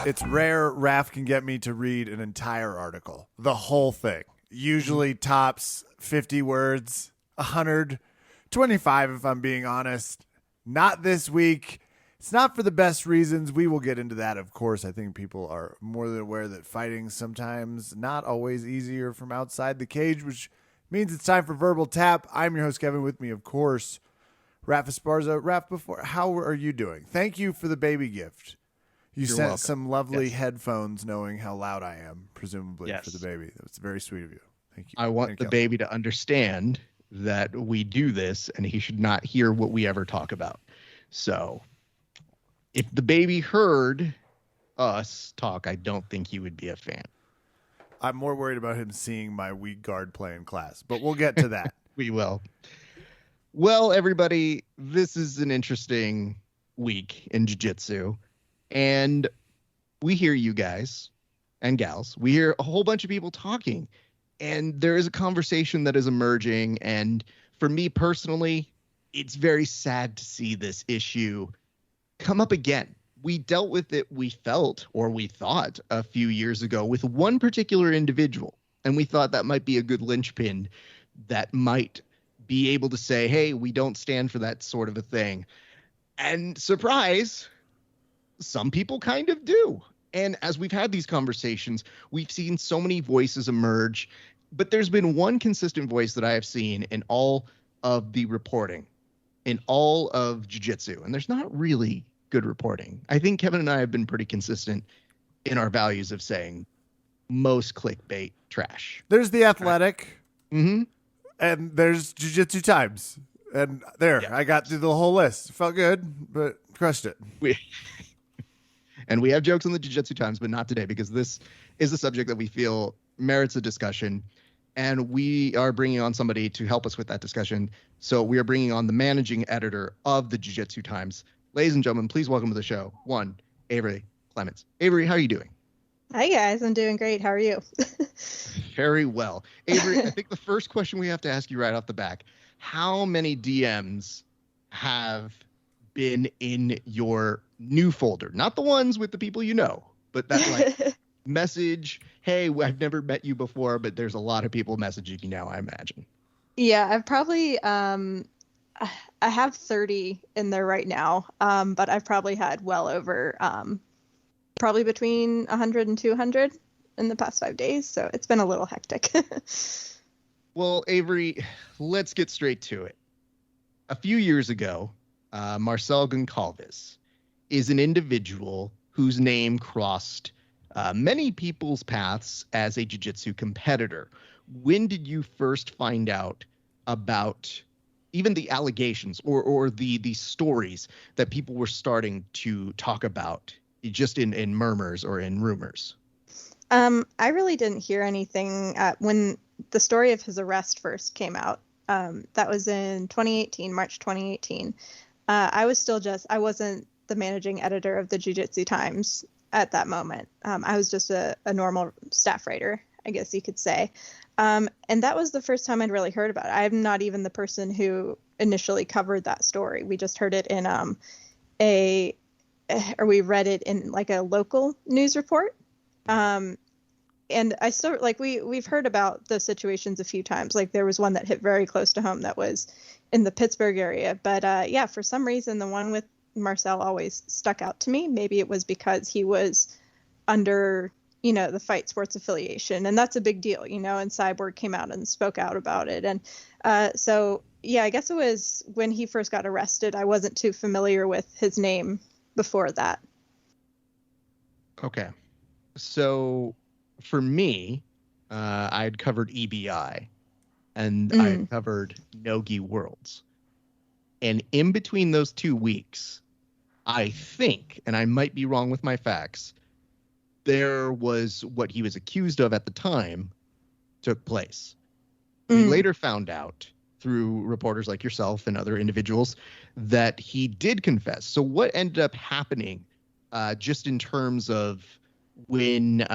It's rare Raph can get me to read an entire article, the whole thing. Usually tops 50 words, 125 if I'm being honest. Not this week. It's not for the best reasons. We will get into that, of course. I think people are more than aware that fighting sometimes not always easier from outside the cage, which means it's time for Verbal Tap. I'm your host, Kevin. With me, of course, Raph Esparza. Raph, how are you doing? Thank you for the baby gift. You're sent welcome. Some lovely headphones knowing how loud I am, presumably, for the baby. That was very sweet of you. Thank you. I want the baby to understand that we do this and he should not hear what we ever talk about. So if the baby heard us talk, I don't think he would be a fan. I'm more worried about him seeing my weak guard play in class, but we'll get to that. We will. Well, everybody, this is an interesting week in jiu-jitsu, and we hear you guys and gals. We hear a whole bunch of people talking, and there is a conversation that is emerging, and for me personally, it's very sad to see this issue come up again. We dealt with it, we felt, or we thought a few years ago with one particular individual. And we thought that might be a good linchpin that might be able to say, hey, we don't stand for that sort of a thing. And surprise, some people kind of do. And as we've had these conversations, we've seen so many voices emerge. But there's been one consistent voice that I have seen in all of the reporting, in all of jiu-jitsu. And there's not really good reporting. I think Kevin and I have been pretty consistent in our values of saying most clickbait trash. There's The Athletic, and there's JiuJitsu Times, and I got through the whole list. Felt good, but crushed it. And we have jokes on the JiuJitsu Times, but not today, because this is a subject that we feel merits a discussion, and we are bringing on somebody to help us with that discussion. So we are bringing on the managing editor of the JiuJitsu Times. Ladies and gentlemen, please welcome to the show, one, Averi Clements. Averi, how are you doing? Hi, guys. I'm doing great. How are you? Very well. Averi, I think the first question we have to ask you right off the back, how many DMs have been in your new folder? Not the ones with the people you know, but that message, hey, I've never met you before, but there's a lot of people messaging you now, I imagine. Yeah, I've probably... I have 30 in there right now, but I've probably had well over probably between 100 and 200 in the past 5 days. So it's been a little hectic. Well, Averi, let's get straight to it. A few years ago, Marcel Goncalves is an individual whose name crossed many people's paths as a jiu-jitsu competitor. When did you first find out about even the allegations or the stories that people were starting to talk about just in murmurs or in rumors? I really didn't hear anything when the story of his arrest first came out. That was in 2018, March 2018. I wasn't the managing editor of the Jiu-Jitsu Times at that moment. I was just a normal staff writer, I guess you could say. And that was the first time I'd really heard about it. I'm not even the person who initially covered that story. We just heard it in we read it in like a local news report. And I still we've heard about the situations a few times. Like there was one that hit very close to home that was in the Pittsburgh area. But for some reason, the one with Marcel always stuck out to me. Maybe it was because he was under the Fight Sports Affiliation. And that's a big deal, and Cyborg came out and spoke out about it. And I guess it was when he first got arrested. I wasn't too familiar with his name before that. Okay. So for me, I had covered EBI and I had covered Nogi Worlds. And in between those 2 weeks, I think, and I might be wrong with my facts, there was what he was accused of at the time took place. We later found out through reporters like yourself and other individuals that he did confess. So what ended up happening just in terms of when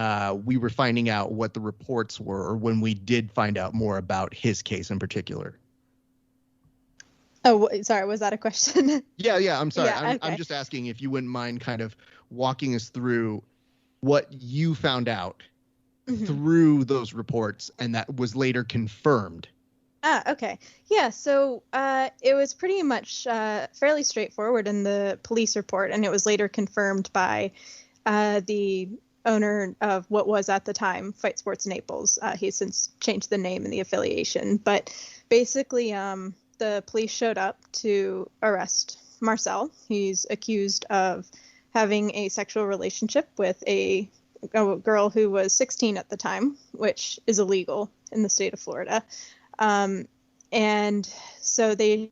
we were finding out what the reports were, or when we did find out more about his case in particular? Oh, sorry. Was that a question? Yeah. I'm sorry. Yeah, I'm just asking if you wouldn't mind kind of walking us through what you found out through those reports, and that was later confirmed. Okay. Yeah, so it was pretty much fairly straightforward in the police report, and it was later confirmed by the owner of what was at the time Fight Sports Naples. He's since changed the name and the affiliation. But basically, the police showed up to arrest Marcel. He's accused of having a sexual relationship with a girl who was 16 at the time, which is illegal in the state of Florida. And so they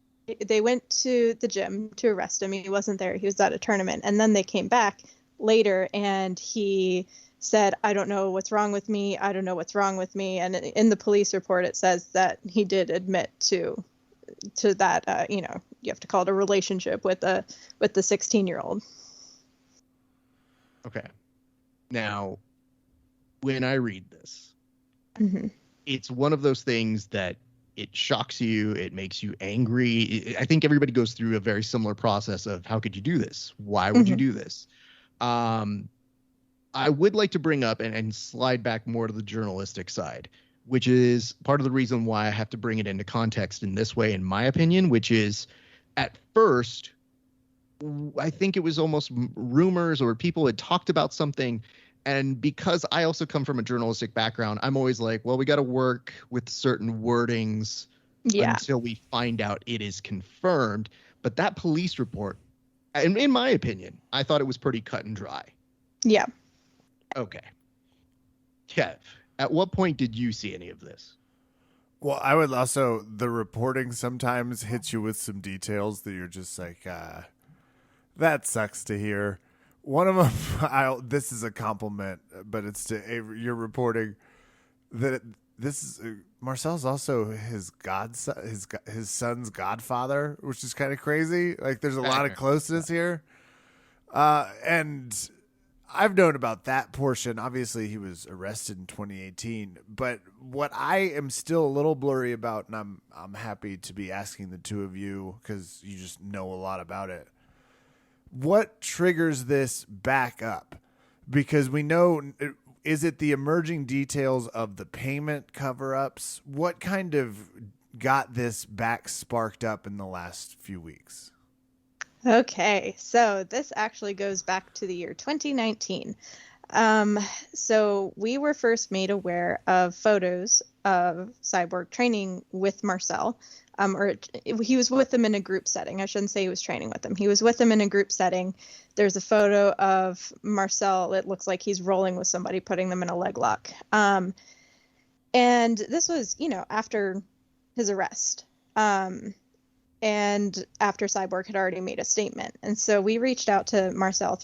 went to the gym to arrest him. He wasn't there. He was at a tournament. And then they came back later and he said, I don't know what's wrong with me. I don't know what's wrong with me. And in the police report, it says that he did admit to that, you have to call it a relationship with the 16-year-old. Okay. Now, when I read this, it's one of those things that it shocks you. It makes you angry. I think everybody goes through a very similar process of how could you do this? Why would you do this? I would like to bring up and slide back more to the journalistic side, which is part of the reason why I have to bring it into context in this way, in my opinion, which is at first, I think it was almost rumors or people had talked about something. And because I also come from a journalistic background, I'm always like, well, we got to work with certain wordings until we find out it is confirmed. But that police report, in my opinion, I thought it was pretty cut and dry. Yeah. Okay. Kev, at what point did you see any of this? Well, I would also, the reporting sometimes hits you with some details that you're just like, that sucks to hear. One of them, this is a compliment, but it's to Avery. You're reporting that this is Marcel's also his son's godfather, which is kind of crazy. Like, there's a lot of closeness here, and I've known about that portion. Obviously, he was arrested in 2018, but what I am still a little blurry about, and I'm happy to be asking the two of you because you just know a lot about it. What triggers this back up? Because we know, is it the emerging details of the payment cover-ups? What kind of got this back sparked up in the last few weeks? Okay, so this actually goes back to the year 2019. So we were first made aware of photos of Cyborg training with Marcel. He was with them in a group setting. I shouldn't say he was training with them. He was with them in a group setting. There's a photo of Marcel. It looks like he's rolling with somebody, putting them in a leg lock. And this was, after his arrest. And after Cyborg had already made a statement. And so we reached out to Marcel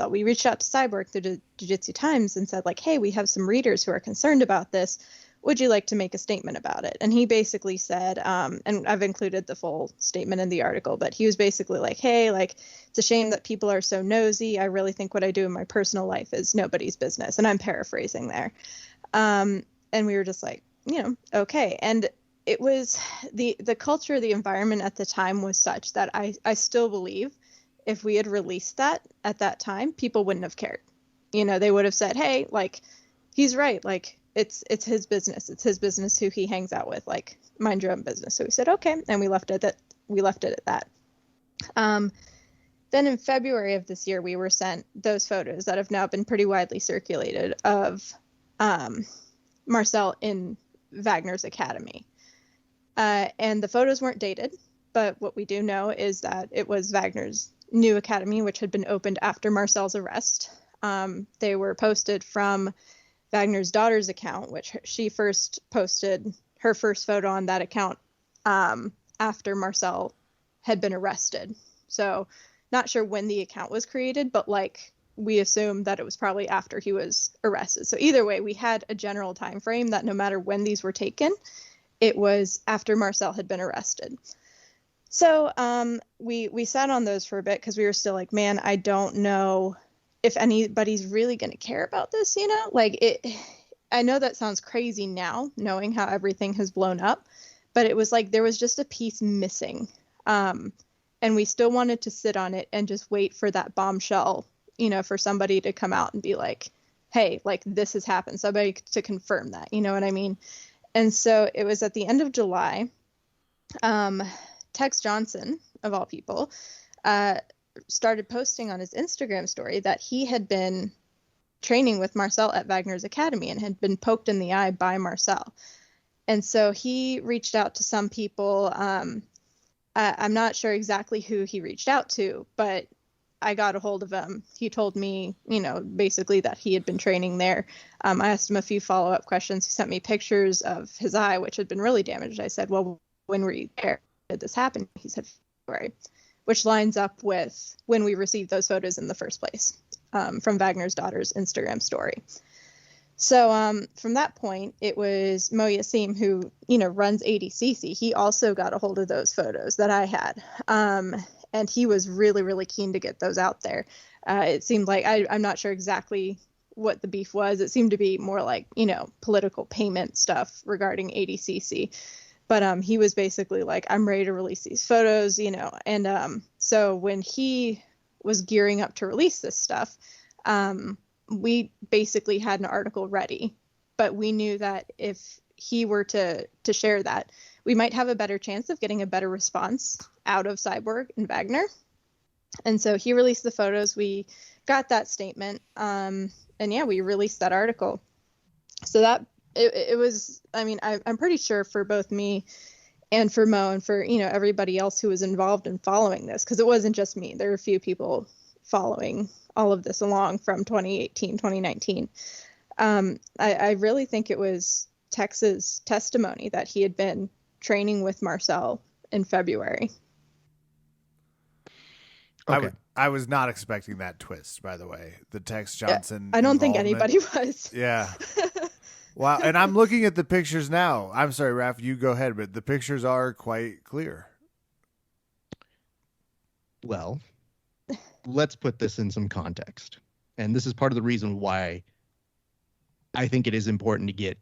we reached out to Cyborg through the Jiu-Jitsu Times and said, like, hey, we have some readers who are concerned about this. Would you like to make a statement about it? And he basically said, and I've included the full statement in the article, but he was basically like, hey, like, it's a shame that people are so nosy. I really think what I do in my personal life is nobody's business. And I'm paraphrasing there. And we were just like, okay. And it was the culture, the environment at the time was such that I still believe if we had released that at that time, people wouldn't have cared. They would have said, hey, like, he's right. Like, it's his business. It's his business who he hangs out with. Like, mind your own business. So we said, okay. And we left it at that. Then in February of this year, we were sent those photos that have now been pretty widely circulated of Marcel in Wagner's academy. And the photos weren't dated, but what we do know is that it was Wagner's new academy, which had been opened after Marcel's arrest. They were posted from Wagner's daughter's account, which she first posted her first photo on that account after Marcel had been arrested. So not sure when the account was created, but like we assume that it was probably after he was arrested. So either way, we had a general time frame that no matter when these were taken, it was after Marcel had been arrested. So we sat on those for a bit because we were still like, man, I don't know if anybody's really going to care about this, I know that sounds crazy now, knowing how everything has blown up, but it was like there was just a piece missing. And we still wanted to sit on it and just wait for that bombshell for somebody to come out and be like, hey, like this has happened, somebody to confirm that, you know what I mean? And so it was at the end of July. Tex Johnson, of all people, started posting on his Instagram story that he had been training with Marcel at Wagner's Academy and had been poked in the eye by Marcel. And so he reached out to some people. I'm not sure exactly who he reached out to, but I got a hold of him. He told me, basically that he had been training there. I asked him a few follow-up questions. He sent me pictures of his eye, which had been really damaged. I said, well, when were you there? Did this happen? He said February, which lines up with when we received those photos in the first place, from Wagner's daughter's Instagram story. So from that point, it was Mo Yassim, who, runs ADCC. He also got a hold of those photos that I had. And he was really, really keen to get those out there. It seemed like, I'm not sure exactly what the beef was. It seemed to be more like, political payment stuff regarding ADCC. But he was basically like, I'm ready to release these photos, And so when he was gearing up to release this stuff, we basically had an article ready. But we knew that if he were to share that, we might have a better chance of getting a better response out of Cyborg and Wagner. And so he released the photos. We got that statement. And yeah, we released that article. So that it was, I'm pretty sure for both me and for Mo and for, everybody else who was involved in following this, because it wasn't just me. There were a few people following all of this along from 2018, 2019. I really think it was Tex's testimony that he had been training with Marcel in February. Okay. I was not expecting that twist, by the way. The Tex Johnson. I don't think anybody was. Yeah. Wow. And I'm looking at the pictures now. I'm sorry, Raph, you go ahead, but the pictures are quite clear. Well, let's put this in some context. And this is part of the reason why I think it is important to get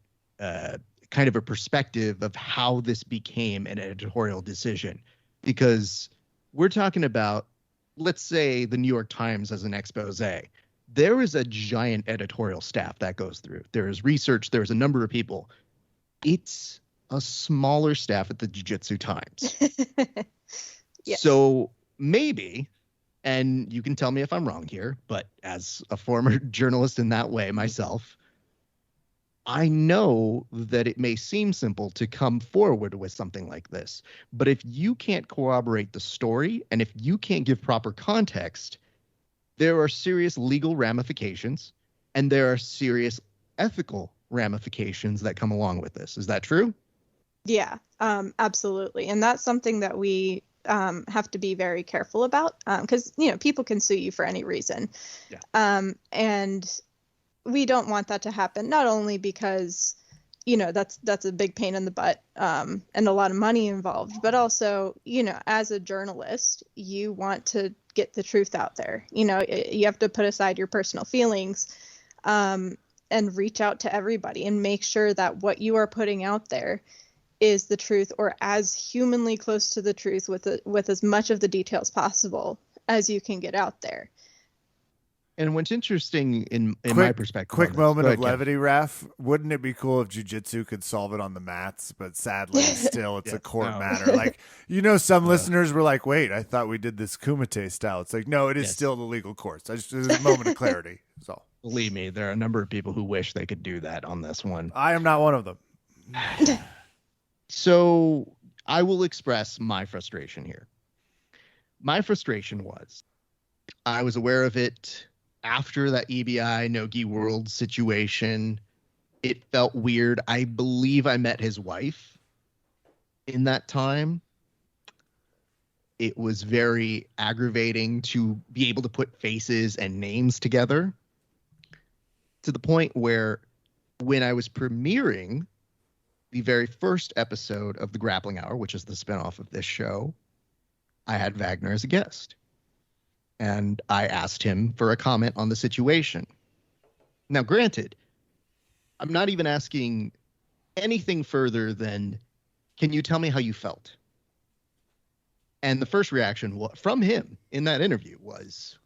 kind of a perspective of how this became an editorial decision. Because we're talking about, let's say, the New York Times as an expose. There is a giant editorial staff that goes through. There is research. There's a number of people. It's a smaller staff at the Jiu-Jitsu Times. Yes. So maybe, and you can tell me if I'm wrong here, but as a former journalist in that way myself, I know that it may seem simple to come forward with something like this, but if you can't corroborate the story and if you can't give proper context, there are serious legal ramifications and there are serious ethical ramifications that come along with this. Is that true? Yeah, absolutely. And that's something that we have to be very careful about because, people can sue you for any reason. Yeah. And we don't want that to happen, not only because, that's a big pain in the butt and a lot of money involved, but also, as a journalist, you want to get the truth out there. You have to put aside your personal feelings and reach out to everybody and make sure that what you are putting out there is the truth or as humanly close to the truth with as much of the details possible as you can get out there. And what's interesting in my perspective. Quick moment of levity, Raph. Wouldn't it be cool if Jiu-Jitsu could solve it on the mats? But sadly, still, it's a court matter. Like, some listeners were like, wait, I thought we did this Kumite style. It's like, no, it is still the legal courts. There's a moment of clarity. So believe me, there are a number of people who wish they could do that on this one. I am not one of them. So I will express my frustration here. My frustration was I was aware of it after that EBI Nogi World situation. It felt weird. I believe I met his wife in that time. It was very aggravating to be able to put faces and names together to the point where when I was premiering the very first episode of the Grappling Hour, which is the spinoff of this show, I had Wagner as a guest. And I asked him for a comment on the situation. Now, granted, I'm not even asking anything further than, can you tell me how you felt? And the first reaction from him in that interview was,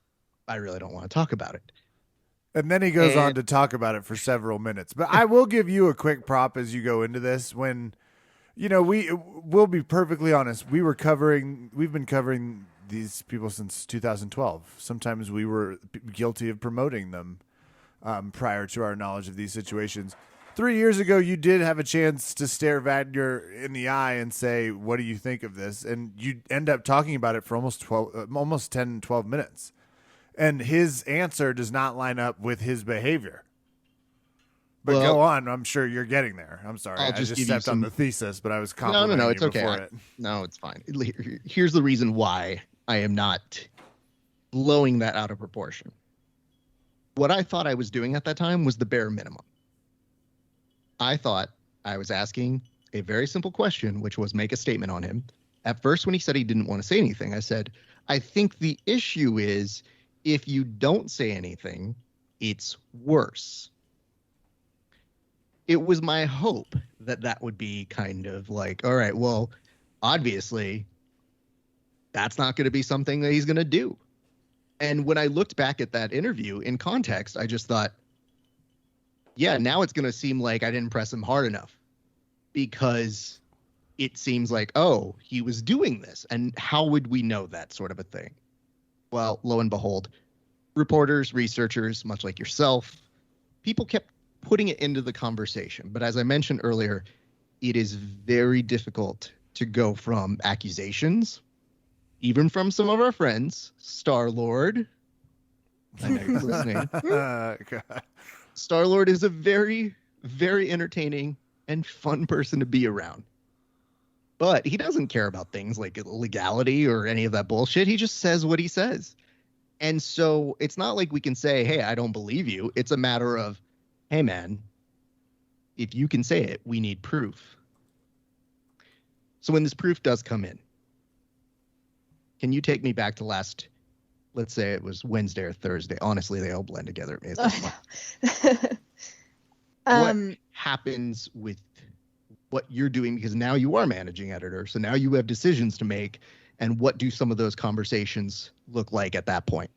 I really don't want to talk about it. And then he goes on to talk about it for several minutes. But I will give you a quick prop as you go into this. When, we'll be perfectly honest. We've been covering these people since 2012. Sometimes we were guilty of promoting them prior to our knowledge of these situations. 3 years ago, you did have a chance to stare Wagner in the eye and say, "What do you think of this?" And you end up talking about it for almost 10, 12 minutes. And his answer does not line up with his behavior. But go on. I'm sure you're getting there. I'm sorry. I just stepped on the thesis, but I was complimenting No, it's okay. No, it's fine. Here's the reason why I am not blowing that out of proportion. What I thought I was doing at that time was the bare minimum. I thought I was asking a very simple question, which was make a statement on him. At first, when he said he didn't want to say anything, I said, I think the issue is if you don't say anything, it's worse. It was my hope that that would be kind of like, all right, well, obviously, that's not going to be something that he's going to do. And when I looked back at that interview in context, I just thought, yeah, now it's going to seem like I didn't press him hard enough because it seems like, oh, he was doing this. And how would we know that sort of a thing? Well, lo and behold, reporters, researchers, much like yourself, people kept putting it into the conversation. But as I mentioned earlier, it is very difficult to go from accusations, even from some of our friends, Star-Lord. I know you're listening. Star-Lord is a very, very entertaining and fun person to be around. But he doesn't care about things like legality or any of that bullshit. He just says what he says. And so it's not like we can say, hey, I don't believe you. It's a matter of, hey, man, if you can say it, we need proof. So when this proof does come in, can you take me back to last, let's say it was Wednesday or Thursday? Honestly, they all blend together. What happens with what you're doing? Because now you are managing editor. So now you have decisions to make. And what do some of those conversations look like at that point?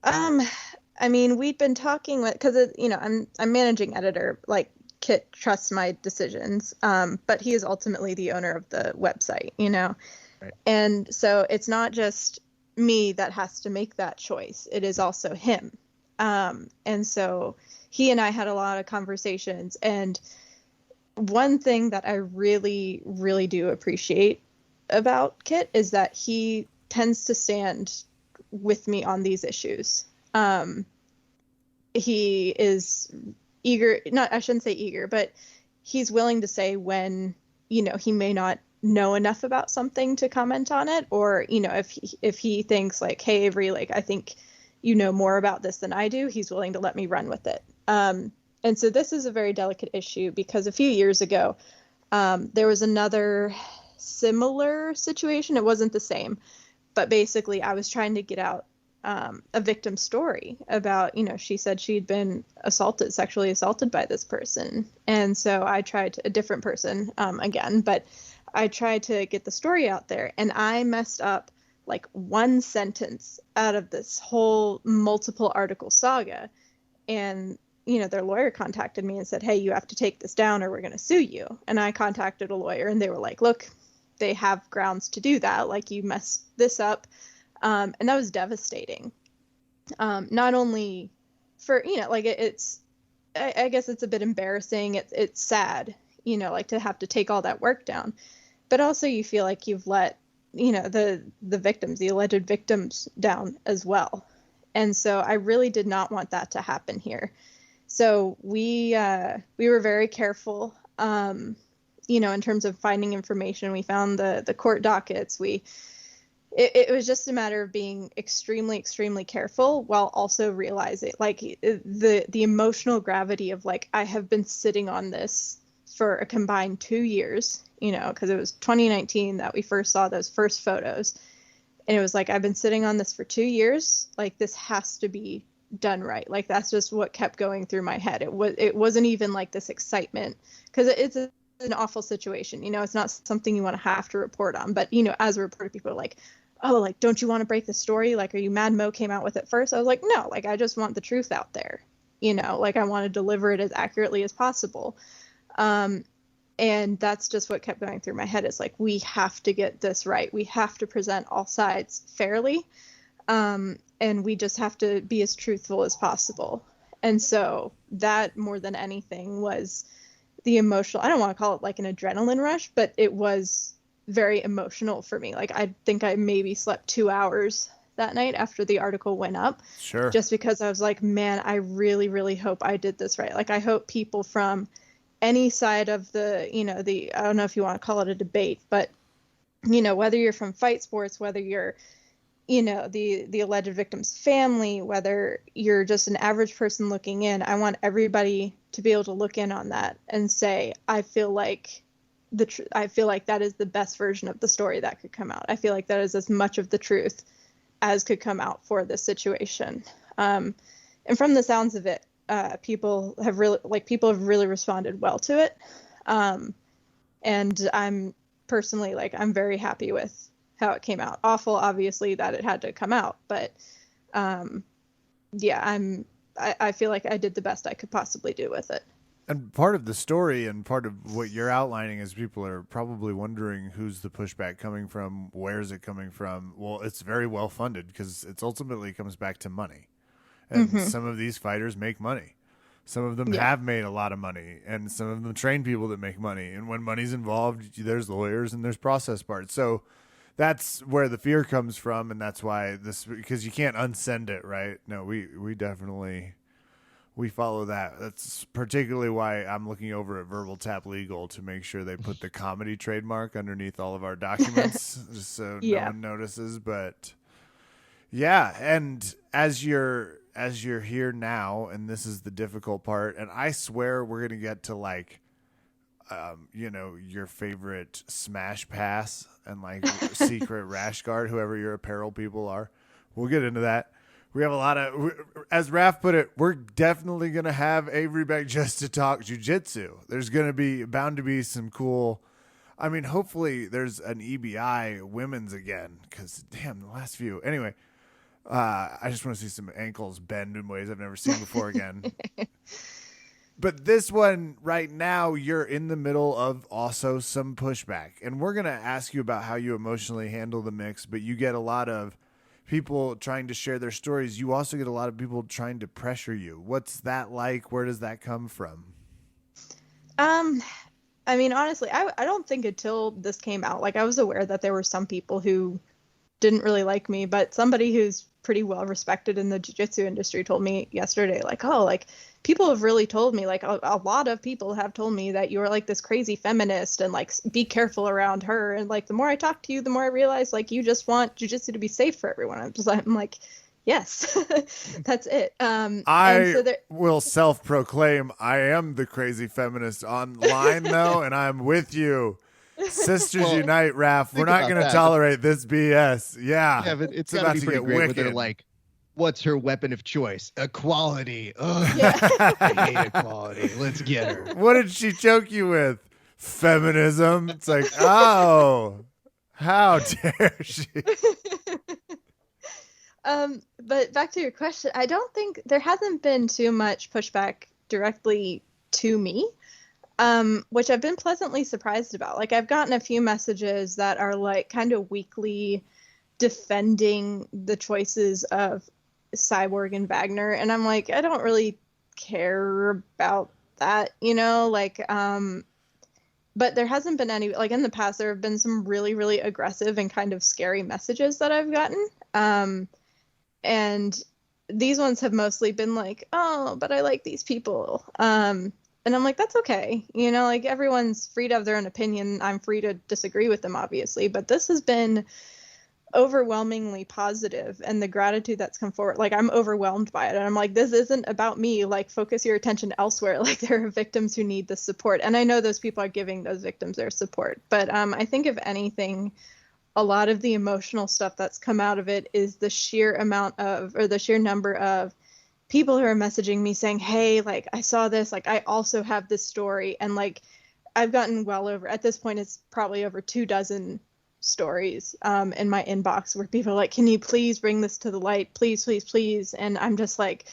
I mean, we'd been talking with, because I'm managing editor. Like Kit trusts my decisions, but he is ultimately the owner of the website. Right. And so it's not just me that has to make that choice. It is also him. And so he and I had a lot of conversations. And one thing that I really, really do appreciate about Kit is that he tends to stand with me on these issues. He is eager, I shouldn't say eager, but he's willing to say when, he may not know enough about something to comment on it, or, if he thinks like, hey, Avery, like, I think you know more about this than I do, he's willing to let me run with it. And so this is a very delicate issue because a few years ago, there was another similar situation. It wasn't the same, but basically I was trying to get out a victim story about, she said she'd been sexually assaulted by this person. And so I tried a different person again, but I tried to get the story out there, and I messed up like one sentence out of this whole multiple article saga. And their lawyer contacted me and said, hey, you have to take this down or we're going to sue you. And I contacted a lawyer and they were like, look, they have grounds to do that. Like, you messed this up. And that was devastating. Not only for, it's, I guess it's a bit embarrassing. It's sad, like to have to take all that work down, but also you feel like you've let, the victims, the alleged victims down as well. And so I really did not want that to happen here. So we were very careful, in terms of finding information. We found the court dockets. It was just a matter of being extremely, extremely careful while also realizing like the emotional gravity of like, I have been sitting on this for a combined 2 years, because it was 2019 that we first saw those first photos. And it was like, I've been sitting on this for 2 years. Like, this has to be done right. Like, that's just what kept going through my head. It wasn't even like this excitement, because it's an awful situation. It's not something you want to have to report on. But, as a reporter, people are like, oh, like, don't you want to break the story? Like, are you mad Mo came out with it first? I was like, no, like, I just want the truth out there. Like, I want to deliver it as accurately as possible. And that's just what kept going through my head. It's like, we have to get this right. We have to present all sides fairly. And we just have to be as truthful as possible. And so that, more than anything, was the emotional, I don't want to call it like an adrenaline rush, but it was very emotional for me. Like, I think I maybe slept 2 hours that night after the article went up. Sure. Just because I was like, man, I really, really hope I did this right. Like, I hope people from any side of the, I don't know if you want to call it a debate, but, whether you're from fight sports, whether you're, the alleged victim's family, whether you're just an average person looking in, I want everybody to be able to look in on that and say, I feel like that is the best version of the story that could come out. I feel like that is as much of the truth as could come out for this situation. And from the sounds of it, people have really responded well to it. And I'm personally, I'm very happy with how it came out. Awful, obviously, that it had to come out, but yeah, I feel like I did the best I could possibly do with it. And part of the story and part of what you're outlining is people are probably wondering, who's the pushback coming from? Where's it coming from? Well, it's very well funded, because it's ultimately comes back to money. And some of these fighters make money. Some of them have made a lot of money, and some of them train people that make money. And when money's involved, there's lawyers and there's process parts. So that's where the fear comes from. And that's why because you can't unsend it, right? No, we definitely, we follow that. That's particularly why I'm looking over at VerbalTap Legal to make sure they put the comedy trademark underneath all of our documents, just so no one notices. But yeah, and as you're here now, and this is the difficult part, and I swear we're gonna get to your favorite smash pass and secret rash guard, whoever your apparel people are. We'll get into that. We have a lot of, as Raph put it, we're definitely going to have Avery back just to talk jiu-jitsu. There's going to be bound to be some cool, hopefully there's an EBI women's again, because damn, the last few. Anyway, I just want to see some ankles bend in ways I've never seen before again. But this one right now, you're in the middle of also some pushback. And we're going to ask you about how you emotionally handle the mix, but you get a lot of people trying to share their stories. You also get a lot of people trying to pressure you. What's that like? Where does that come from? Honestly, I don't think until this came out, I was aware that there were some people who didn't really like me, but somebody who's pretty well respected in the jiu-jitsu industry told me yesterday, people have really told me, a lot of people have told me that you're this crazy feminist and be careful around her. And the more I talk to you, the more I realize you just want jiu-jitsu to be safe for everyone. I'm like, yes, that's it. Will self-proclaim I am the crazy feminist online though, and I'm with you. Sisters unite, Raph. We're not going to tolerate this BS. Yeah, but it's about to get great. Where they're what's her weapon of choice? Equality. Ugh. Yeah. I hate equality. Let's get her. What did she choke you with? Feminism. It's oh, how dare she? But back to your question, I don't think there hasn't been too much pushback directly to me. Which I've been pleasantly surprised about. I've gotten a few messages that are kind of weekly defending the choices of Cyborg and Wagner. And I'm I don't really care about that, but there hasn't been any, in the past, there have been some really, really aggressive and kind of scary messages that I've gotten. And these ones have mostly been oh, but I like these people. And I'm that's okay. Everyone's free to have their own opinion. I'm free to disagree with them, obviously. But this has been overwhelmingly positive, and the gratitude that's come forward, I'm overwhelmed by it. And I'm this isn't about me. Focus your attention elsewhere. There are victims who need the support. And I know those people are giving those victims their support. But I think if anything, a lot of the emotional stuff that's come out of it is the sheer number of people who are messaging me saying, hey, I saw this, I also have this story. And I've gotten well over, at this point, it's probably over 24 stories in my inbox where people are like, can you please bring this to the light? Please, please, please. And I'm just like,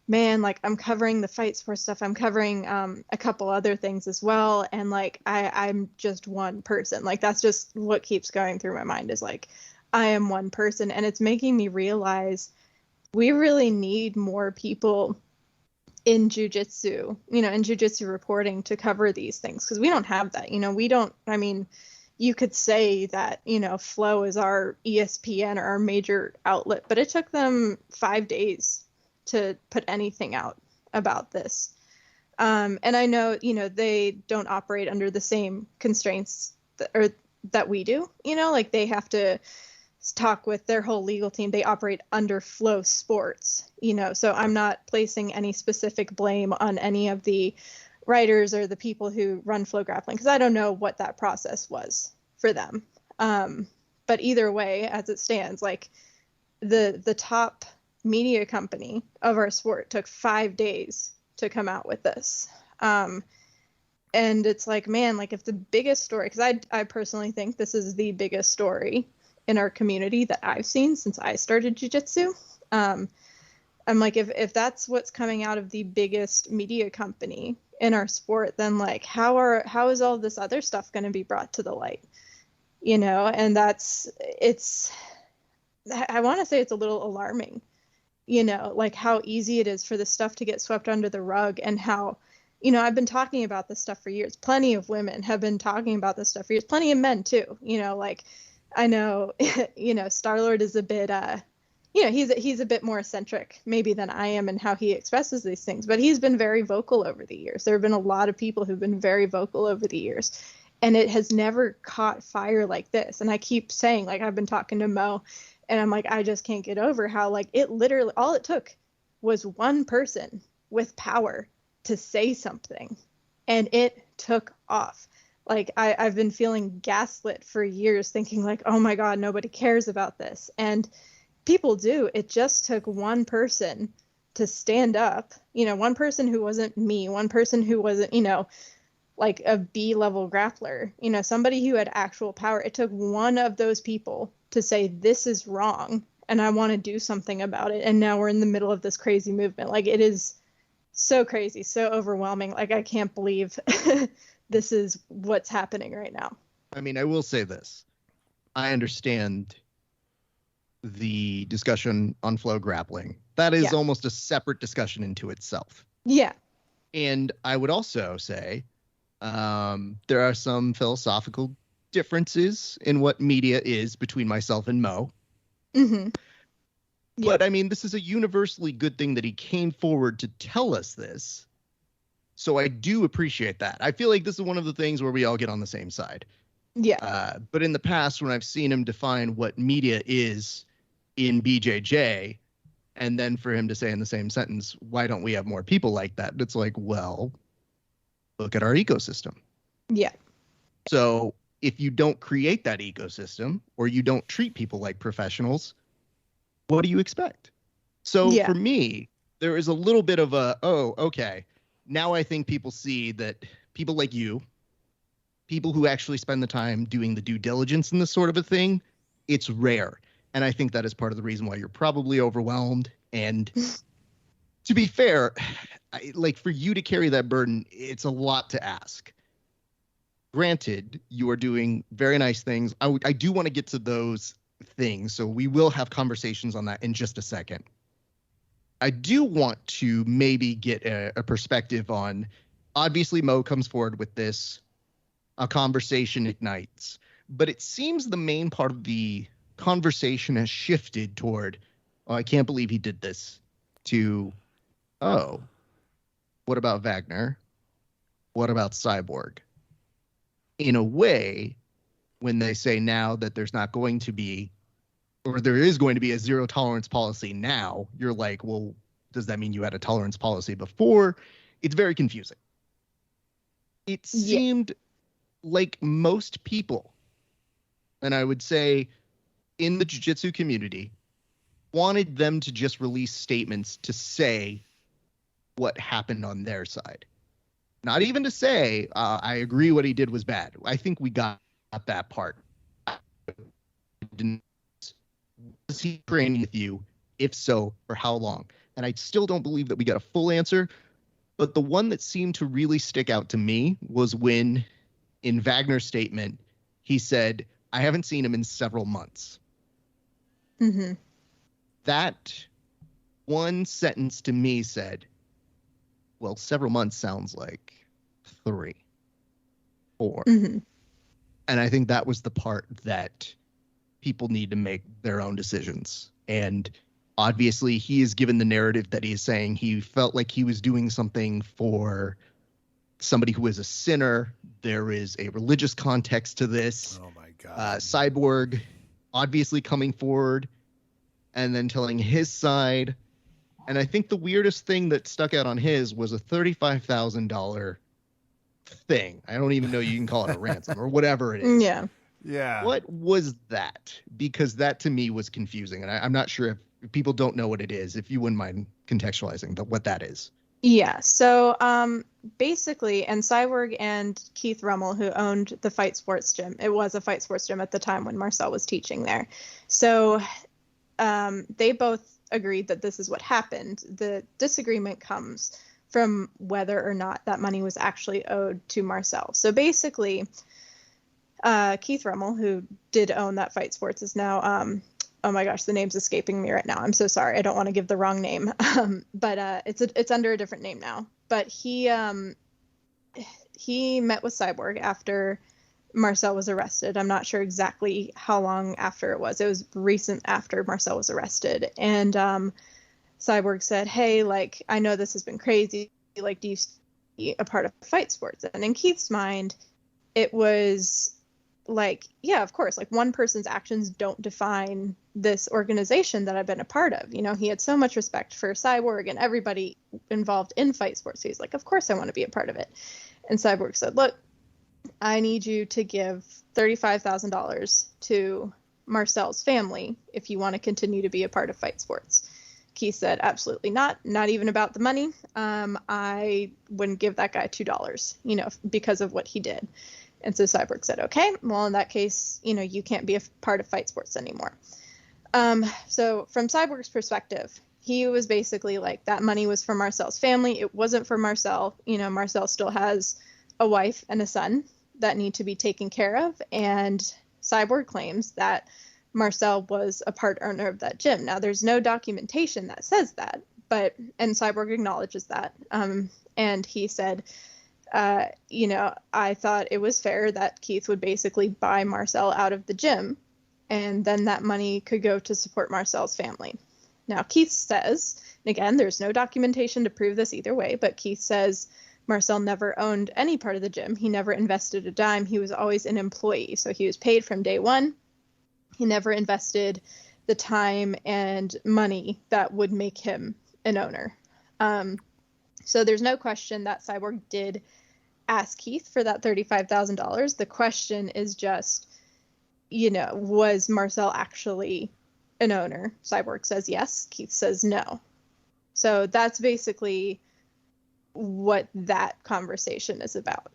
man, like I'm covering the fight sports stuff. I'm covering a couple other things as well. And like, I'm just one person. Like, that's just what keeps going through my mind is like, I am one person. And it's making me realize we really need more people in jiu-jitsu, in jiu-jitsu reporting to cover these things. Cause we don't have that, we don't, I mean, you could say that, Flow is our ESPN or our major outlet, but it took them 5 days to put anything out about this. And I know, they don't operate under the same constraints that we do, like they have to talk with their whole legal team. They operate under Flow Sports, so I'm not placing any specific blame on any of the writers or the people who run Flow Grappling, because I don't know what that process was for them. But either way, as it stands, like the top media company of our sport took 5 days to come out with this. And it's like, man, like if the biggest story, because I personally think this is the biggest story in our community that I've seen since I started jiu-jitsu. I'm like, if that's what's coming out of the biggest media company in our sport, then like how is all this other stuff going to be brought to the light? And I want to say it's a little alarming, like how easy it is for this stuff to get swept under the rug, and how, I've been talking about this stuff for years. Plenty of women have been talking about this stuff for years. Plenty of men too, like I know, Star-Lord is a bit, he's a bit more eccentric maybe than I am in how he expresses these things, but he's been very vocal over the years. There have been a lot of people who've been very vocal over the years, and it has never caught fire like this. And I keep saying, like, I've been talking to Mo, and I'm like, I just can't get over how, like, it literally, all it took was one person with power to say something, and it took off. Like, I've been feeling gaslit for years, thinking like, oh my God, nobody cares about this. And people do. It just took one person to stand up, one person who wasn't me, one person who wasn't, like a B-level grappler, somebody who had actual power. It took one of those people to say, this is wrong, and I want to do something about it. And now we're in the middle of this crazy movement. Like, it is so crazy, so overwhelming. Like, I can't believe this is what's happening right now. I mean, I will say this. I understand the discussion on Flow Grappling. That is almost a separate discussion into itself. Yeah. And I would also say there are some philosophical differences in what media is between myself and Mo. Mm-hmm. But I mean, this is a universally good thing that he came forward to tell us this. So I do appreciate that. I feel like this is one of the things where we all get on the same side. Yeah. But in the past, when I've seen him define what media is in BJJ, and then for him to say in the same sentence, why don't we have more people like that? It's like, well, look at our ecosystem. Yeah. So if you don't create that ecosystem, or you don't treat people like professionals, what do you expect? So for me, there is a little bit of a, oh, okay. Now I think people see that people like you, people who actually spend the time doing the due diligence in this sort of a thing, it's rare. And I think that is part of the reason why you're probably overwhelmed. And to be fair, like for you to carry that burden, it's a lot to ask. Granted, you are doing very nice things. I do want to get to those things, so we will have conversations on that in just a second. I do want to maybe get a perspective on, obviously Mo comes forward with this, a conversation ignites, but it seems the main part of the conversation has shifted toward, oh, I can't believe he did this, to, oh, what about Wagner? What about Cyborg? In a way, when they say now that there's not going to be, or there is going to be a zero tolerance policy now, you're like, well, does that mean you had a tolerance policy before? It's very confusing. It seemed like most people, and I would say in the jiu-jitsu community, wanted them to just release statements to say what happened on their side. Not even to say, I agree what he did was bad. I think we got that part. was he training with you? If so, for how long? And I still don't believe that we got a full answer. But the one that seemed to really stick out to me was when, in Wagner's statement, he said, I haven't seen him in several months. Mm-hmm. That one sentence to me said, well, several months sounds like 3, 4. Mm-hmm. And I think that was the part that people need to make their own decisions. And obviously, he is given the narrative that he is saying he felt like he was doing something for somebody who is a sinner. There is a religious context to this. Oh, my God. Cyborg obviously coming forward and then telling his side. And I think the weirdest thing that stuck out on his was a $35,000 thing. I don't even know you can call it a ransom or whatever it is. Yeah. Yeah. What was that? Because that to me was confusing. And I'm not sure if people don't know what it is, if you wouldn't mind contextualizing what that is. Yeah. So basically, and Cyborg and Keith Rummel, who owned the Fight Sports Gym, it was a Fight Sports Gym at the time when Marcel was teaching there. So they both agreed that this is what happened. The disagreement comes from whether or not that money was actually owed to Marcel. So basically, Keith Rummel, who did own that Fight Sports, is now oh my gosh, the name's escaping me right now. I'm so sorry. I don't want to give the wrong name. But it's under a different name now. But he met with Cyborg after Marcel was arrested. I'm not sure exactly how long after it was. It was recent after Marcel was arrested. And Cyborg said, hey, like, I know this has been crazy. Like, do you see a part of Fight Sports? And in Keith's mind, it was like, yeah, of course, like one person's actions don't define this organization that I've been a part of. You know, he had so much respect for Cyborg and everybody involved in Fight Sports. So he's like, of course I want to be a part of it. And Cyborg said, look, I need you to give $35,000 to Marcel's family if you want to continue to be a part of Fight Sports. Keith said, absolutely not even about the money. I wouldn't give that guy $2, you know, because of what he did. And so Cyborg said, okay, well, in that case, you know, you can't be a part of Fight Sports anymore. So from Cyborg's perspective, he was basically like, that money was for Marcel's family. It wasn't for Marcel. You know, Marcel still has a wife and a son that need to be taken care of. And Cyborg claims that Marcel was a part owner of that gym. Now, there's no documentation that says that, and Cyborg acknowledges that. And he said, you know, I thought it was fair that Keith would basically buy Marcel out of the gym, and then that money could go to support Marcel's family. Now, Keith says, and again, there's no documentation to prove this either way, but Keith says Marcel never owned any part of the gym. He never invested a dime. He was always an employee. So he was paid from day one. He never invested the time and money that would make him an owner. So there's no question that Cyborg did ask Keith for that $35,000. The question is just, you know, was Marcel actually an owner? Cyborg says yes. Keith says no. So that's basically what that conversation is about.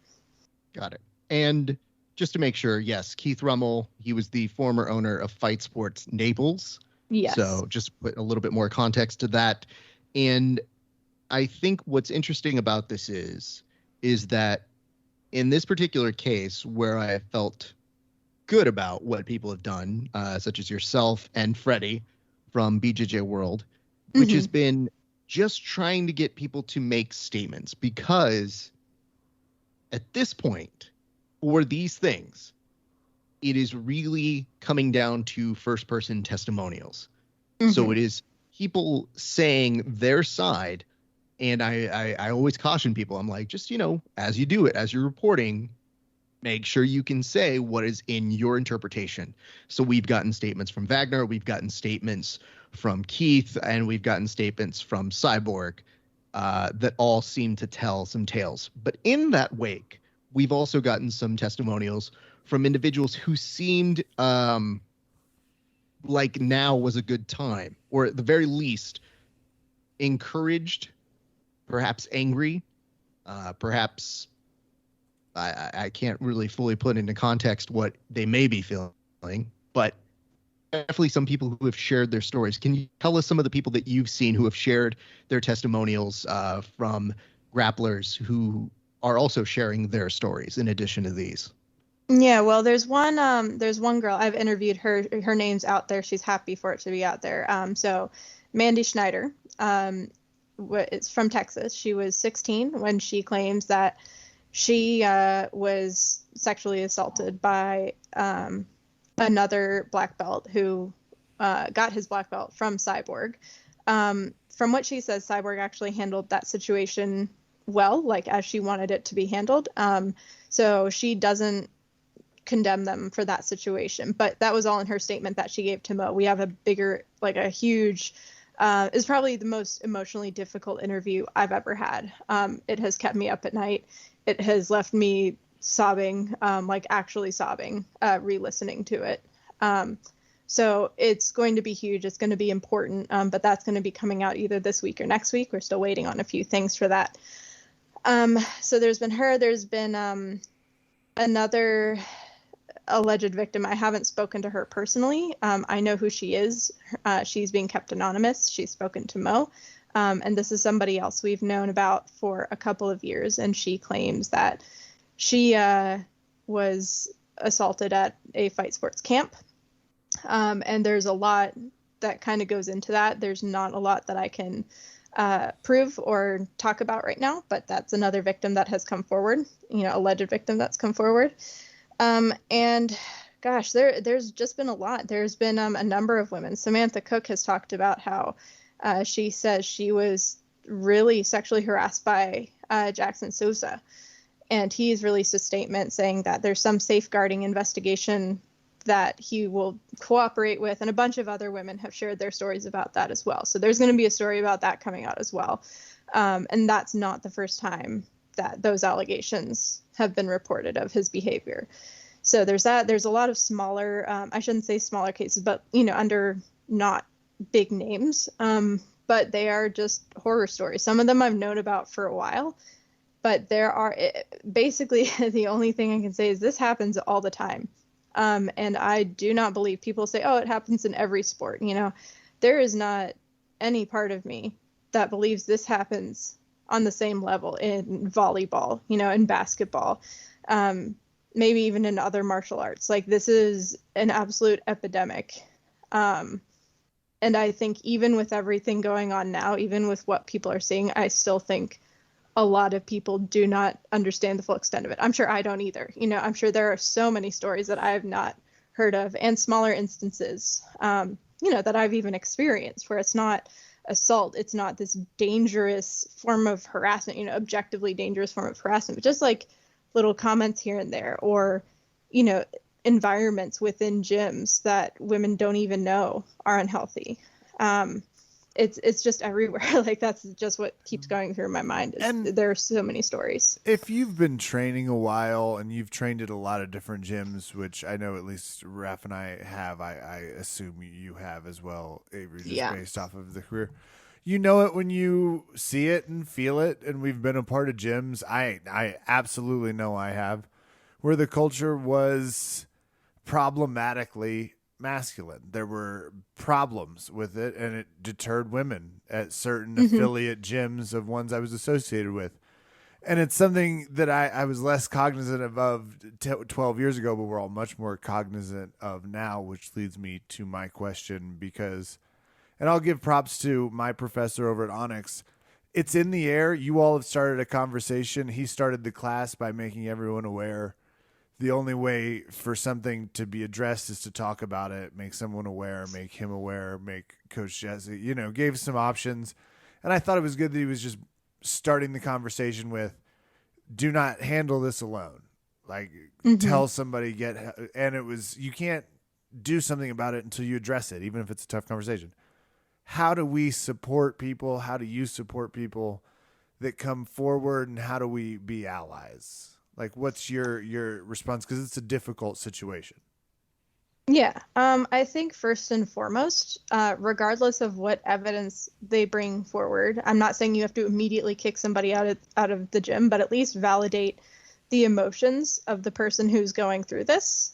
Got it. And just to make sure, yes, Keith Rummel, he was the former owner of Fight Sports Naples. Yes. So just put a little bit more context to that. And I think what's interesting about this is that in this particular case where I felt good about what people have done, such as yourself and Freddie from BJJ World, which has been just trying to get people to make statements, because at this point, for these things, it is really coming down to first-person testimonials. So it is people saying their side. And I always caution people. I'm like, just, you know, as you do it, as you're reporting, make sure you can say what is in your interpretation. So we've gotten statements from Wagner, we've gotten statements from Keith, and we've gotten statements from Cyborg that all seem to tell some tales. But in that wake, we've also gotten some testimonials from individuals who seemed like now was a good time, or at the very least encouraged, perhaps angry, perhaps I can't really fully put into context what they may be feeling, but definitely some people who have shared their stories. Can you tell us some of the people that you've seen who have shared their testimonials from grapplers who are also sharing their stories in addition to these? Yeah, well, there's one girl I've interviewed. Her name's out there. She's happy for it to be out there. So Mandy Schneider, it's from Texas. She was 16 when she claims that she was sexually assaulted by another black belt who got his black belt from Cyborg. From what she says, Cyborg actually handled that situation well, like as she wanted it to be handled. So she doesn't condemn them for that situation, but that was all in her statement that she gave to Mo. We have a bigger, like a huge, is probably the most emotionally difficult interview I've ever had. It has kept me up at night. It has left me sobbing, like actually sobbing, re-listening to it. So it's going to be huge. It's going to be important, but that's going to be coming out either this week or next week. We're still waiting on a few things for that. So there's been her. There's been another alleged victim. I haven't spoken to her personally. I know who she is. She's being kept anonymous. She's spoken to Mo. And this is somebody else we've known about for a couple of years. And she claims that she was assaulted at a fight sports camp. And there's a lot that kind of goes into that. There's not a lot that I can prove or talk about right now, but that's another victim that has come forward, alleged victim that's come forward. And gosh, there's just been a lot. There's been a number of women. Samantha Cook has talked about how she says she was really sexually harassed by Jackson Sousa. And he's released a statement saying that there's some safeguarding investigation that he will cooperate with, and a bunch of other women have shared their stories about that as well. So there's going to be a story about that coming out as well. And that's not the first time that those allegations have been reported of his behavior. So there's that. There's a lot of smaller, I shouldn't say smaller cases, but, under not big names, but they are just horror stories. Some of them I've known about for a while, but there are basically the only thing I can say is this happens all the time. And I do not believe people say, oh, it happens in every sport. There is not any part of me that believes this happens on the same level in volleyball, in basketball, maybe even in other martial arts. Like, this is an absolute epidemic. And I think even with everything going on now, even with what people are seeing, I still think a lot of people do not understand the full extent of it. I'm sure I don't either. I'm sure there are so many stories that I have not heard of, and smaller instances, that I've even experienced where it's not assault. It's not this dangerous form of harassment, objectively dangerous form of harassment, but just like little comments here and there, or, environments within gyms that women don't even know are unhealthy. It's just everywhere. Like, that's just what keeps going through my mind. And there are so many stories. If you've been training a while and you've trained at a lot of different gyms, which I know at least Raph and I have, I assume you have as well, Avery, just based off of the career. You know it when you see it and feel it, and we've been a part of gyms. I absolutely know I have, where the culture was problematically masculine. There were problems with it, and it deterred women at certain affiliate gyms of ones I was associated with. And it's something that I was less cognizant of 12 years ago, but we're all much more cognizant of now, which leads me to my question, because, and I'll give props to my professor over at Onyx. It's in the air. You all have started a conversation. He started the class by making everyone aware. The only way for something to be addressed is to talk about it, make someone aware, make him aware, make Coach Jesse, gave some options. And I thought it was good that he was just starting the conversation with, do not handle this alone. Like, tell somebody, and it was, you can't do something about it until you address it, even if it's a tough conversation. How do we support people? How do you support people that come forward, and how do we be allies? Like, what's your response? Because it's a difficult situation. Yeah. I think first and foremost, regardless of what evidence they bring forward, I'm not saying you have to immediately kick somebody out of the gym, but at least validate the emotions of the person who's going through this.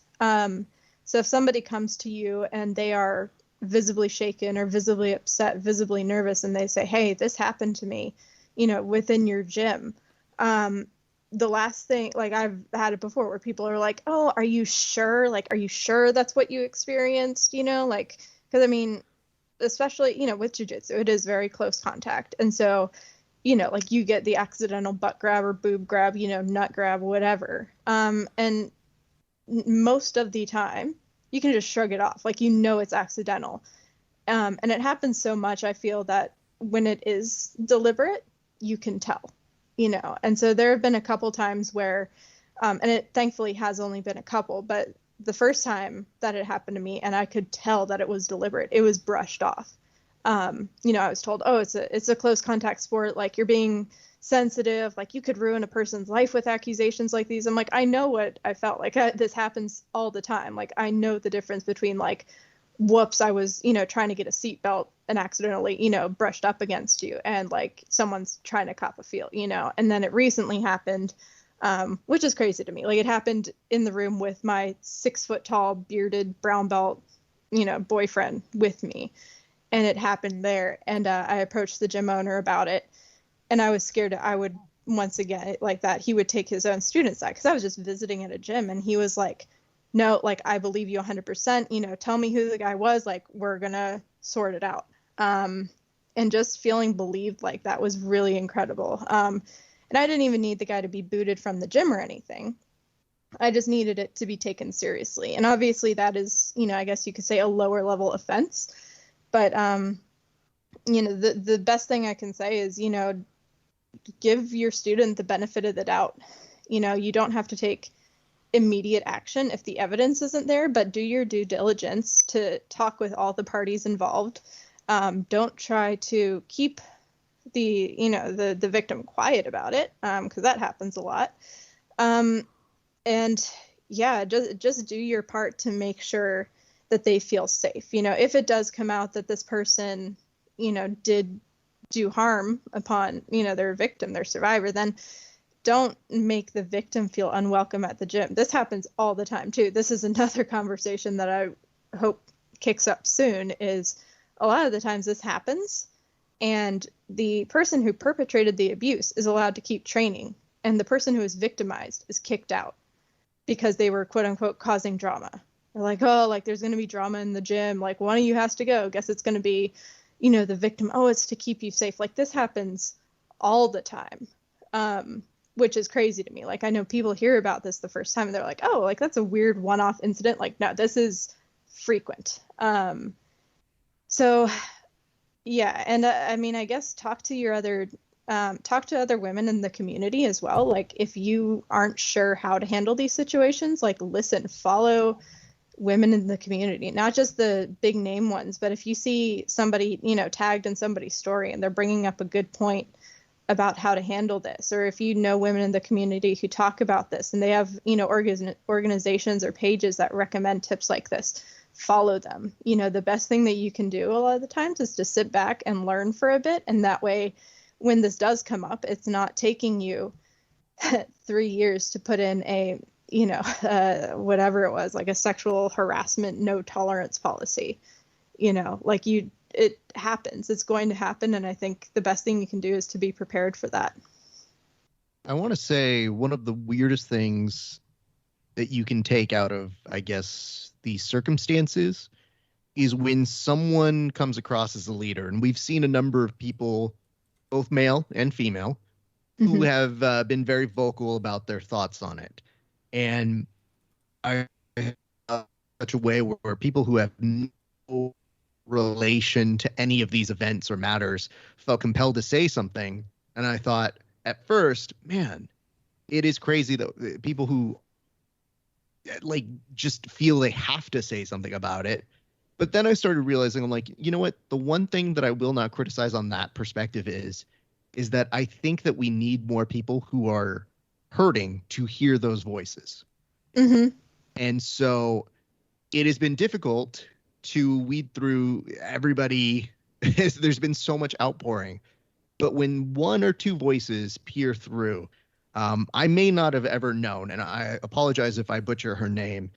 So if somebody comes to you and they are visibly shaken or visibly upset, visibly nervous, and they say, hey, this happened to me, within your gym, the last thing, like I've had it before where people are like, oh, are you sure? Like, are you sure that's what you experienced? Like, because I mean, especially, with jiu-jitsu, it is very close contact. And so, like you get the accidental butt grab or boob grab, nut grab, whatever. And most of the time you can just shrug it off. Like, it's accidental. And it happens so much, I feel, that when it is deliberate, you can tell, and so there have been a couple times where, and it thankfully has only been a couple, but the first time that it happened to me and I could tell that it was deliberate, it was brushed off. I was told, oh, it's a close contact sport. Like, you're being sensitive, like you could ruin a person's life with accusations like these. I'm like, I know what I felt like. This happens all the time. Like, I know the difference between like, whoops, I was, trying to get a seatbelt and accidentally, brushed up against you, and like someone's trying to cop a feel, and then it recently happened, which is crazy to me. Like, it happened in the room with my 6 foot tall, bearded, brown belt, boyfriend with me. And it happened there. And I approached the gym owner about it. And I was scared I would, once again, like that, he would take his own student side, because I was just visiting at a gym. And he was like, no, like, I believe you 100%, tell me who the guy was, like, we're going to sort it out. And just feeling believed, like, that was really incredible. And I didn't even need the guy to be booted from the gym or anything. I just needed it to be taken seriously. And obviously that is, I guess you could say a lower level offense. But, the best thing I can say is, give your student the benefit of the doubt. You don't have to take immediate action if the evidence isn't there, but do your due diligence to talk with all the parties involved. Don't try to keep the victim quiet about it, because that happens a lot. And yeah, just do your part to make sure that they feel safe. If it does come out that this person, did do harm upon, their victim, their survivor, then don't make the victim feel unwelcome at the gym. This happens all the time too. This is another conversation that I hope kicks up soon, is a lot of the times this happens and the person who perpetrated the abuse is allowed to keep training, and the person who is victimized is kicked out because they were, quote unquote, causing drama. They're like, oh, like, there's going to be drama in the gym. Like, one of you has to go. Guess it's going to be, the victim. Oh, it's to keep you safe. Like, this happens all the time, which is crazy to me. Like, I know people hear about this the first time and they're like, oh, like, that's a weird one-off incident. Like, no, this is frequent. So yeah. And I mean, I guess talk to other women in the community as well. Like, if you aren't sure how to handle these situations, like, listen, follow women in the community, not just the big name ones, but if you see somebody, tagged in somebody's story and they're bringing up a good point about how to handle this, or if women in the community who talk about this and they have, organizations or pages that recommend tips like this, follow them. The best thing that you can do a lot of the times is to sit back and learn for a bit. And that way, when this does come up, it's not taking you 3 years to put in a, whatever it was, like a sexual harassment, no tolerance policy. Like, it happens. It's going to happen. And I think the best thing you can do is to be prepared for that. I want to say one of the weirdest things that you can take out of, I guess, these circumstances is when someone comes across as a leader. And we've seen a number of people, both male and female, who have been very vocal about their thoughts on it. And I such a way where people who have no relation to any of these events or matters felt compelled to say something. And I thought at first, man, it is crazy that people who like just feel they have to say something about it. But then I started realizing, I'm like, you know what? The one thing that I will not criticize on that perspective is that I think that we need more people who are hurting to hear those voices. And so it has been difficult to weed through everybody. There's been so much outpouring, but when one or two voices peer through, I may not have ever known, and I apologize if I butcher her name,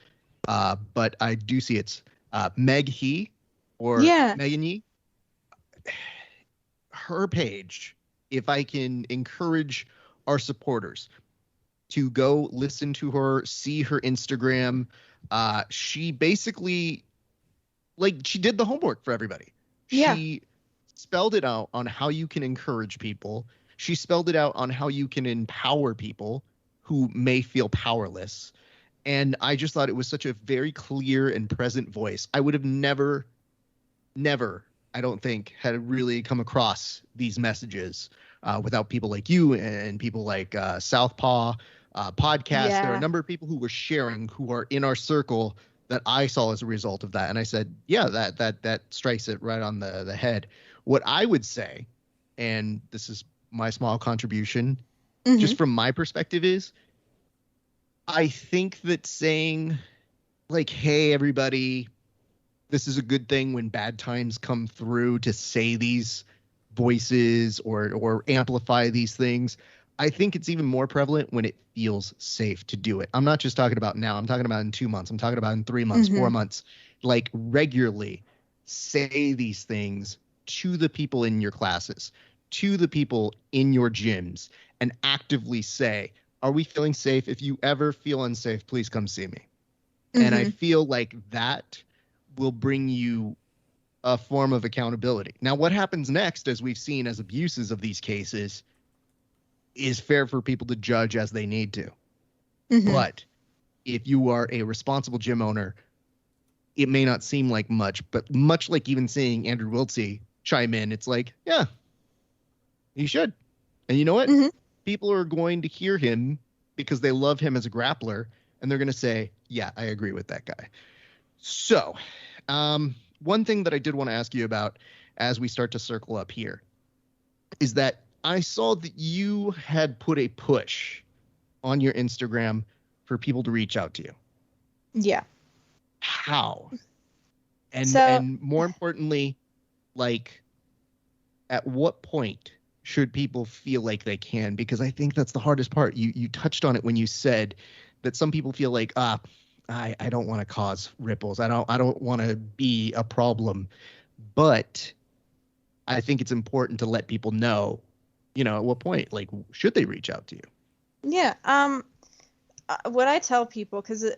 but I do see it's Meg He or Megan Yee. Her page, if I can encourage our supporters to go listen to her, see her Instagram, she basically, like, she did the homework for everybody. She spelled it out on how you can encourage people. She spelled it out on how you can empower people who may feel powerless. And I just thought it was such a very clear and present voice. I would have never, I don't think, had really come across these messages without people like you and people like Southpaw Podcast. There are a number of people who were sharing, who are in our circle, that I saw as a result of that. And I said, yeah, that strikes it right on the head. What I would say, and this is my small contribution, just from my perspective, is I think that saying, like, hey, everybody, this is a good thing when bad times come through, to say these voices or amplify these things. I think it's even more prevalent when it feels safe to do it. I'm not just talking about now. I'm talking about in 2 months. I'm talking about in 3 months, 4 months. Like, regularly say these things to the people in your classes, to the people in your gyms, and actively say, are we feeling safe? If you ever feel unsafe, please come see me. And I feel like that will bring you a form of accountability. Now, what happens next, as we've seen as abuses of these cases, is fair for people to judge as they need to. But if you are a responsible gym owner, it may not seem like much, but much like even seeing Andrew Wiltsey chime in, it's like, yeah, you should. And you know what? People are going to hear him because they love him as a grappler, and they're going to say, yeah, I agree with that guy. So one thing that I did want to ask you about as we start to circle up here is that I saw that you had put a push on your Instagram for people to reach out to you. Yeah. How? And more importantly, like, at what point should people feel like they can? Because I think that's the hardest part. You touched on it when you said that some people feel like, I don't want to cause ripples. I don't want to be a problem. But I think it's important to let people know, at what point, like, should they reach out to you? Yeah. What I tell people, because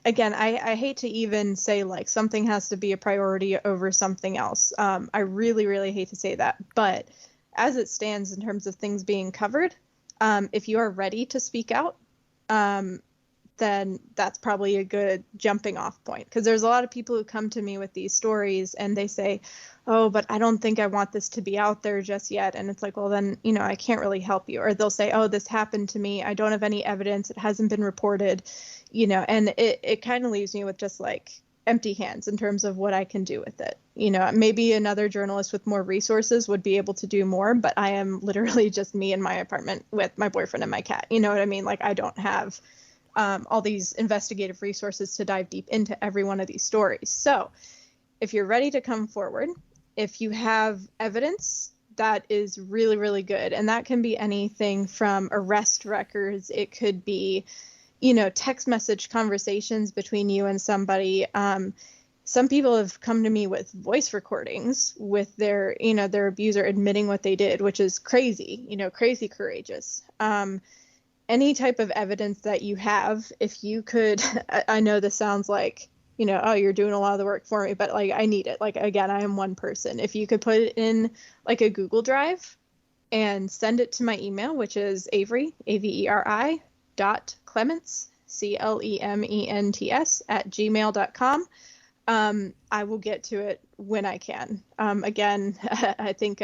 again, I hate to even say like something has to be a priority over something else. I really, really hate to say that. But as it stands in terms of things being covered, if you are ready to speak out, then that's probably a good jumping off point. Because there's a lot of people who come to me with these stories and they say, oh, but I don't think I want this to be out there just yet. And it's like, well, then, I can't really help you. Or they'll say, oh, this happened to me. I don't have any evidence. It hasn't been reported, and it kind of leaves me with just like empty hands in terms of what I can do with it. Maybe another journalist with more resources would be able to do more, but I am literally just me in my apartment with my boyfriend and my cat. You know what I mean? Like, I don't have all these investigative resources to dive deep into every one of these stories. So if you're ready to come forward, if you have evidence, that is really, really good. And that can be anything from arrest records. It could be, text message conversations between you and somebody. Some people have come to me with voice recordings with their abuser admitting what they did, which is crazy, crazy courageous. Any type of evidence that you have, if you could, I know this sounds like, oh, you're doing a lot of the work for me, but like, I need it. Like, again, I am one person. If you could put it in like a Google Drive and send it to my email, which is Averi, Averi, .Clements, CLEMENTS @gmail.com. I will get to it when I can. Again, I think,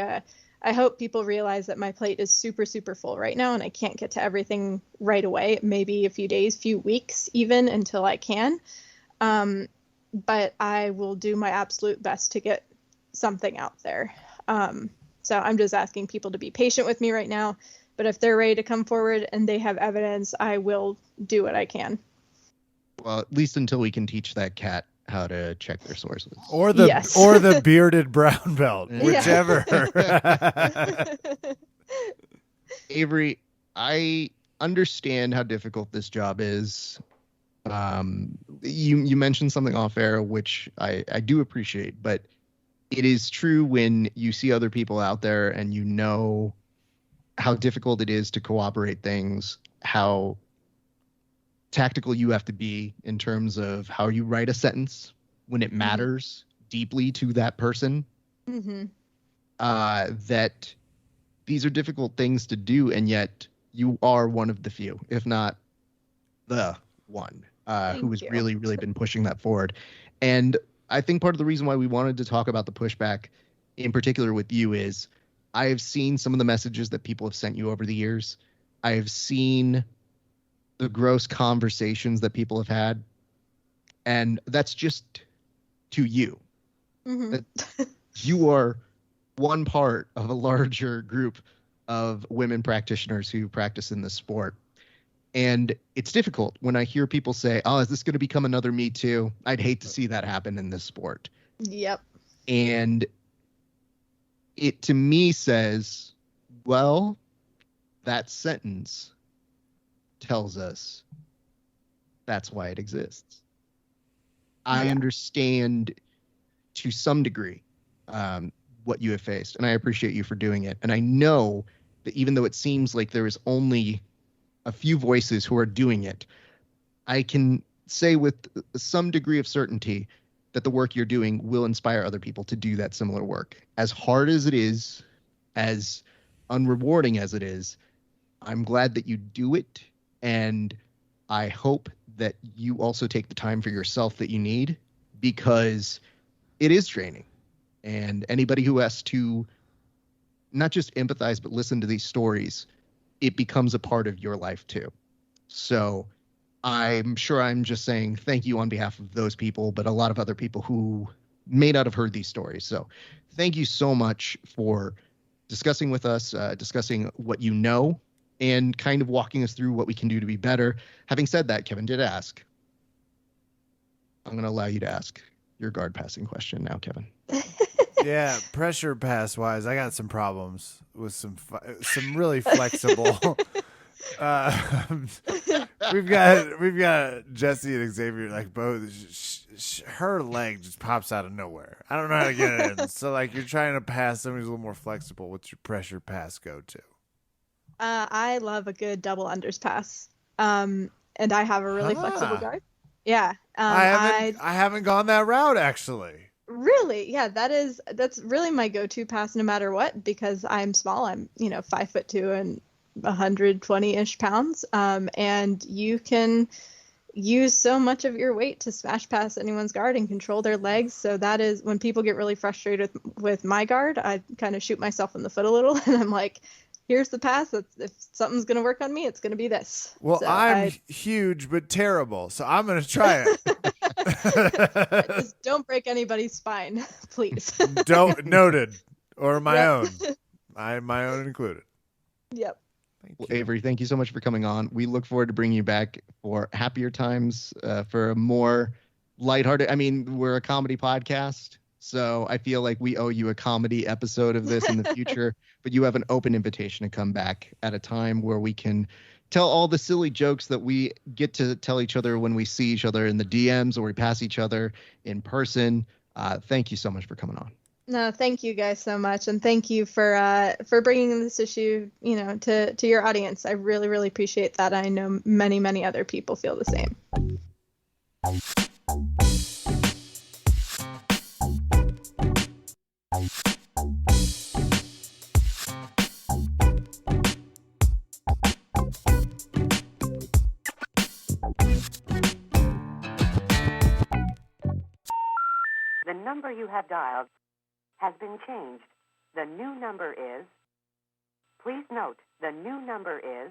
I hope people realize that my plate is super, super full right now, and I can't get to everything right away. Maybe a few days, few weeks even, until I can. But I will do my absolute best to get something out there. So I'm just asking people to be patient with me right now. But if they're ready to come forward and they have evidence, I will do what I can. Well, at least until we can teach that cat how to check their sources, or the bearded brown belt, whichever. Averi, I understand how difficult this job is, You mentioned something off air, which I do appreciate, but it is true when you see other people out there and you know how difficult it is to cooperate things, how tactical you have to be in terms of how you write a sentence when it matters deeply to that person. That these are difficult things to do, and yet you are one of the few, if not the one, who has really, really been pushing that forward. And I think part of the reason why we wanted to talk about the pushback in particular with you is I have seen some of the messages that people have sent you over the years. I have seen the gross conversations that people have had, and that's just to you. That you are one part of a larger group of women practitioners who practice in this sport. And it's difficult when I hear people say, oh, is this going to become another Me Too? I'd hate to see that happen in this sport. Yep. And it to me says, well, that sentence tells us that's why it exists. I understand to some degree what you have faced, and I appreciate you for doing it. And I know that even though it seems like there is only a few voices who are doing it, I can say with some degree of certainty that the work you're doing will inspire other people to do that similar work. As hard as it is, as unrewarding as it is, I'm glad that you do it, and I hope that you also take the time for yourself that you need, because it is draining. And anybody who has to not just empathize, but listen to these stories, it becomes a part of your life too. So I'm sure I'm just saying thank you on behalf of those people, but a lot of other people who may not have heard these stories. So thank you so much for discussing with us, discussing what you know, and kind of walking us through what we can do to be better. Having said that, Kevin did ask. I'm going to allow you to ask your guard passing question now, Kevin. Yeah, pressure pass wise, I got some problems with some really flexible. We've got Jesse and Xavier, like both. Her leg just pops out of nowhere. I don't know how to get it in. So like you're trying to pass somebody who's a little more flexible. What's your pressure pass go to? I love a good double unders pass. And I have a really flexible guard. Yeah. I haven't gone that route actually. Really? Yeah, that's really my go-to pass no matter what, because I'm small. I'm 5'2" and 120-ish pounds. And you can use so much of your weight to smash past anyone's guard and control their legs. So that is when people get really frustrated with my guard, I kind of shoot myself in the foot a little, and I'm like, here's the pass. If something's going to work on me, it's going to be this. Well, so I'm huge but terrible, so I'm going to try it. Just don't break anybody's spine, please. Noted. Or my own. My own included. Yep. Well, Avery, thank you so much for coming on. We look forward to bringing you back for happier times, for a more lighthearted. I mean, we're a comedy podcast, so I feel like we owe you a comedy episode of this in the future. But you have an open invitation to come back at a time where we can tell all the silly jokes that we get to tell each other when we see each other in the DMs or we pass each other in person. Thank you so much for coming on. No, thank you guys so much, and thank you for bringing this issue, to your audience. I really, really appreciate that. I know many, many other people feel the same. The number you have dialed has been changed. The new number is... Please note, the new number is...